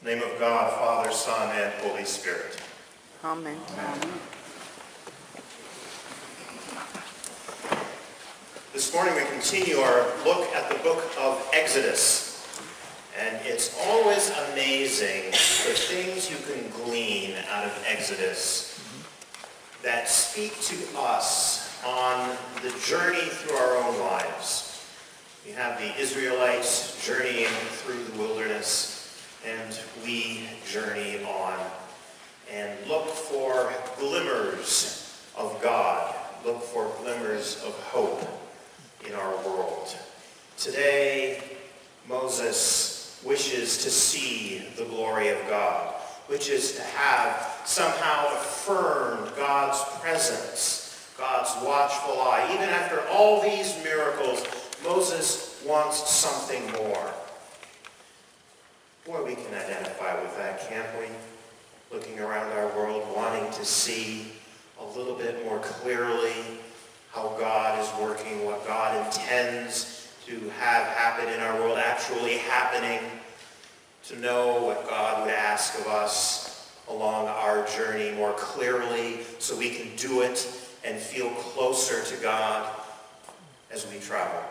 In the name of God, Father, Son, and Holy Spirit. Amen. Amen. This morning we continue our look at the book of Exodus. And it's always amazing the things you can glean out of Exodus that speak to us on the journey through our own lives. We have the Israelites journeying through the wilderness, and we journey on and look for glimmers of God, look for glimmers of hope in our world. Today, Moses wishes to see the glory of God, which is to have somehow affirmed God's presence, God's watchful eye. Even after all these miracles, Moses wants something more. Boy, we can identify with that, can't we? Looking around our world, wanting to see a little bit more clearly how God is working, what God intends to have happen in our world actually happening, to know what God would ask of us along our journey more clearly so we can do it and feel closer to God as we travel.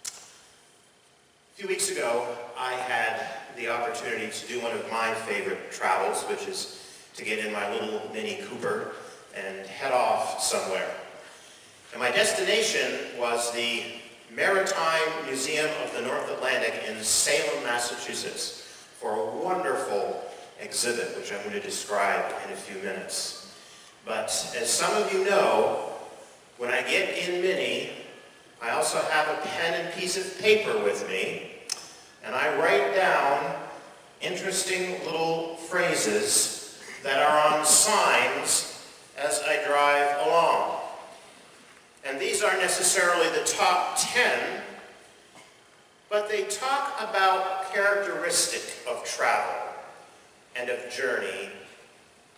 A few weeks ago, I had the opportunity to do one of my favorite travels, which is to get in my little Mini Cooper and head off somewhere. And my destination was the Maritime Museum of the North Atlantic in Salem, Massachusetts, for a wonderful exhibit, which I'm going to describe in a few minutes. But as some of you know, when I get in Mini, I also have a pen and piece of paper with me, and I write down interesting little phrases that are on signs as I drive along. And these aren't necessarily the top 10, but they talk about a characteristic of travel and of journey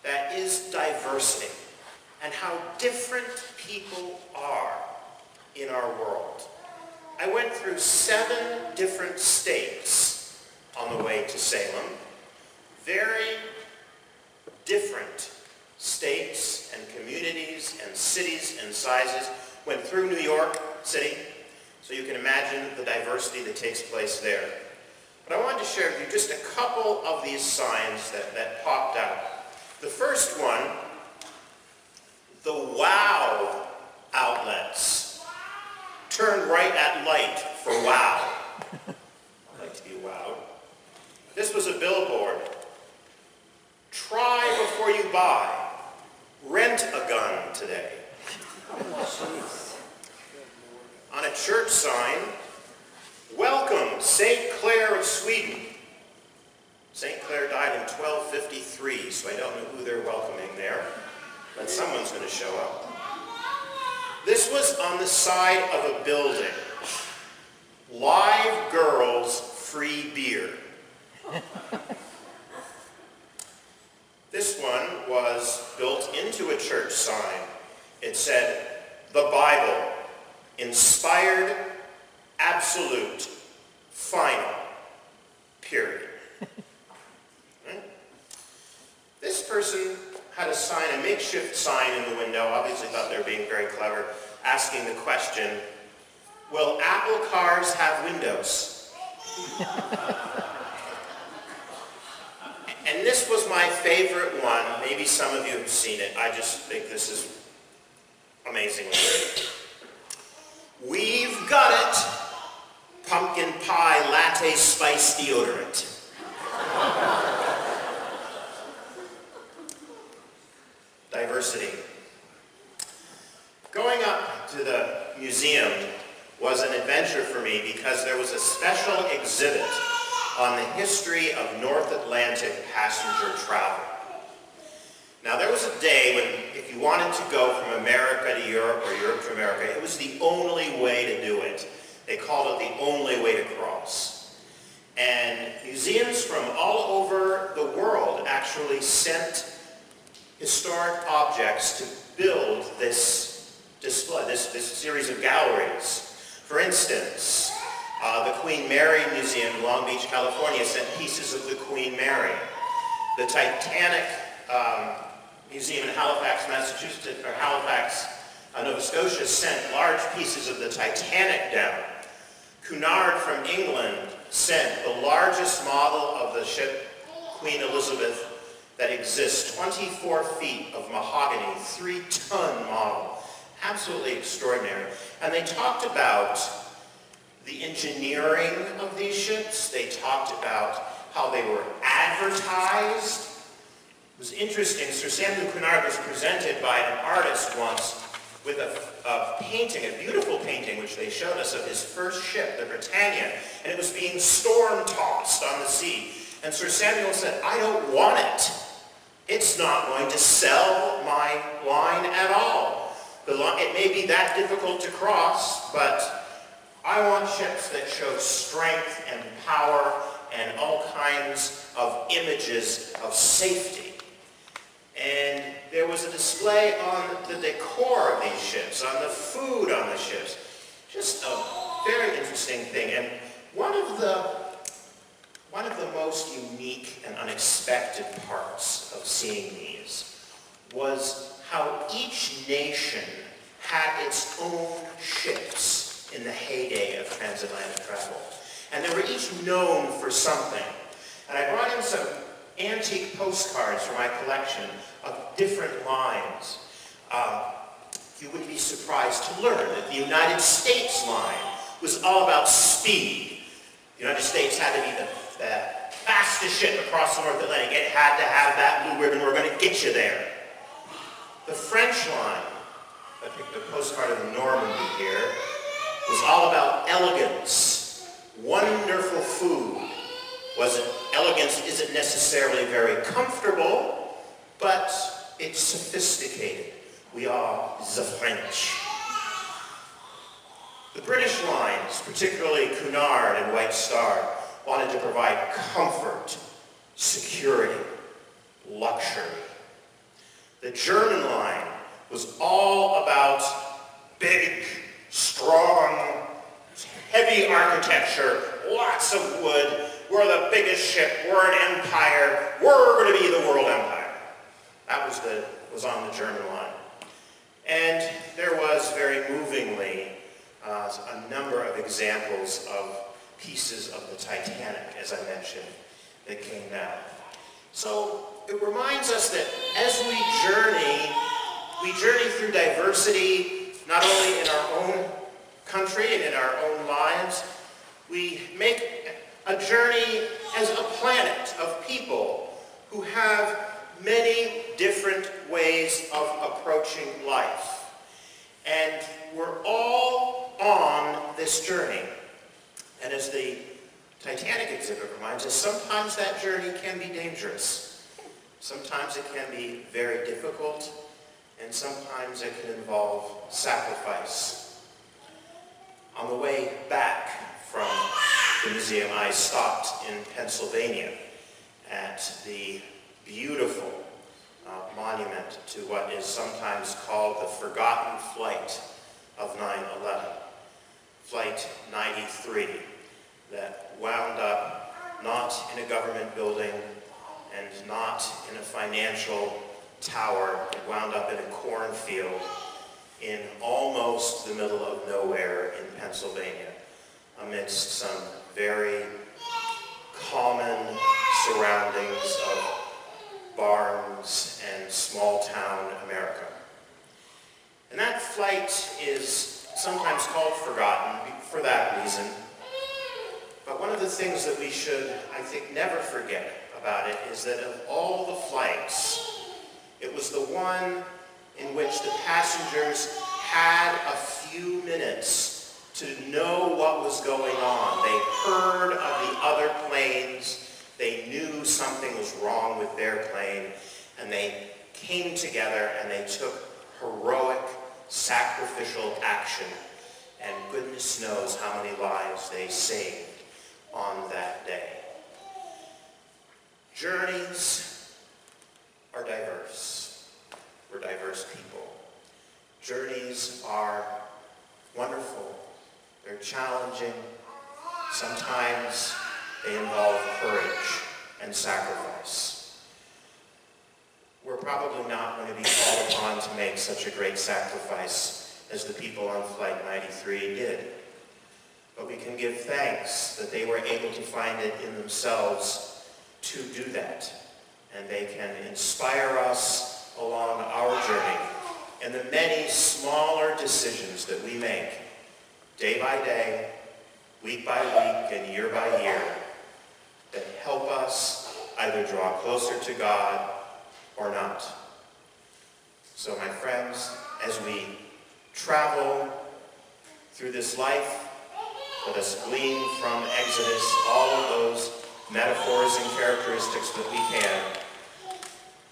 that is diversity and how different people are in our world. I went through 7 different states on the way to Salem, very different states and communities and cities and sizes. Went through New York City, so you can imagine the diversity that takes place there. But I wanted to share with you just a couple of these signs that popped out. The first one, the wow outlets. Turn right at light for wow. I like to be wowed. This was a billboard. Try before you buy. Rent a gun today. On a church sign, welcome St. Clare of Sweden. St. Clare died in 1253, so I don't know who they're welcoming there, but someone's going to show up. This was on the side of a building. Live girls, free beer. This one was built into a church sign. It said, the Bible, inspired, absolute, final, period. Right? This person had a sign, a makeshift sign in the window, obviously thought they were being very clever, asking the question, will Apple cars have windows? And this was my favorite one. Maybe some of you have seen it. I just think this is amazingly great. We've got it. Pumpkin pie latte spice deodorant. Diversity. Going up to the museum was an adventure for me because there was a special exhibit on the history of North Atlantic passenger travel. Now, there was a day when if you wanted to go from America to Europe or Europe to America, it was the only way to do it. They called it the only way to cross. And museums from all over the world actually sent historic objects to build this display, this series of galleries. For instance, The Queen Mary Museum in Long Beach, California sent pieces of the Queen Mary. The Titanic Museum in Halifax, Massachusetts, or Halifax, Nova Scotia, sent large pieces of the Titanic down. Cunard from England sent the largest model of the ship Queen Elizabeth that exists, 24 feet of mahogany, 3-ton model. Absolutely extraordinary. And they talked about the engineering of these ships. They talked about how they were advertised. It was interesting. Sir Samuel Cunard was presented by an artist once with a painting, a beautiful painting, which they showed us, of his first ship, the Britannia, and it was being storm-tossed on the sea. And Sir Samuel said, "I don't want it. It's not going to sell my line at all. It may be that difficult to cross, but I want ships that show strength and power and all kinds of images of safety." And there was a display on the decor of these ships, on the food on the ships. Just a very interesting thing. And one of the most unique and unexpected parts of seeing these was how each nation had its own ships in the heyday of transatlantic travel. And they were each known for something. And I brought in some antique postcards from my collection of different lines. You would be surprised to learn that the United States line was all about speed. The United States had to be the fastest ship across the North Atlantic. It had to have that blue ribbon. We're going to get you there. The French line, I picked a postcard of Normandy here, was all about elegance, wonderful food. Elegance isn't necessarily very comfortable, but it's sophisticated. We are the French. The British lines, particularly Cunard and White Star, wanted to provide comfort, security, luxury. The German line was all about big, strong, heavy architecture, lots of wood. We're the biggest ship. We're an empire. We're going to be the world empire. That was on the German line. And there was, very movingly, a number of examples of pieces of the Titanic, as I mentioned, that came down. So it reminds us that as we journey through diversity, not only in our own country and in our own lives, we make a journey as a planet of people who have many different ways of approaching life. And we're all on this journey. And as the Titanic exhibit reminds us, sometimes that journey can be dangerous. Sometimes it can be very difficult, and sometimes it can involve sacrifice. On the way back from the museum, I stopped in Pennsylvania at the beautiful monument to what is sometimes called the Forgotten Flight of 9/11. Flight 93, that wound up not in a government building and not in a financial tower. It wound up in a cornfield in almost the middle of nowhere in Pennsylvania, amidst some very common surroundings of barns and small-town America. And that flight is sometimes called forgotten for that reason. But one of the things that we should, I think, never forget about it is that of all the flights, it was the one in which the passengers had a few minutes to know what was going on. They heard of the other planes. They knew something was wrong with their plane, and they came together and they took heroic, sacrificial action, and goodness knows how many lives they saved on that day. Journeys are diverse. We're diverse people. Journeys are wonderful. They're challenging. Sometimes they involve courage and sacrifice. We're probably not going to be called upon to make such a great sacrifice as the people on Flight 93 did. But we can give thanks that they were able to find it in themselves to do that. And they can inspire us along our journey in the many smaller decisions that we make day by day, week by week, and year by year that help us either draw closer to God or not. So my friends, as we travel through this life, let us glean from Exodus all of those metaphors and characteristics that we can.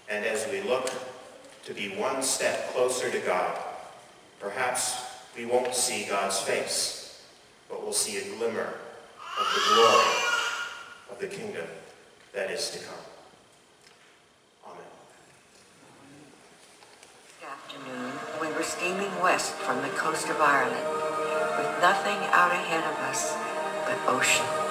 And as we look to be one step closer to God, perhaps we won't see God's face, but we'll see a glimmer of the glory of the kingdom that is to come. Amen. Good afternoon. We were steaming west from the coast of Ireland with nothing out ahead of us but ocean.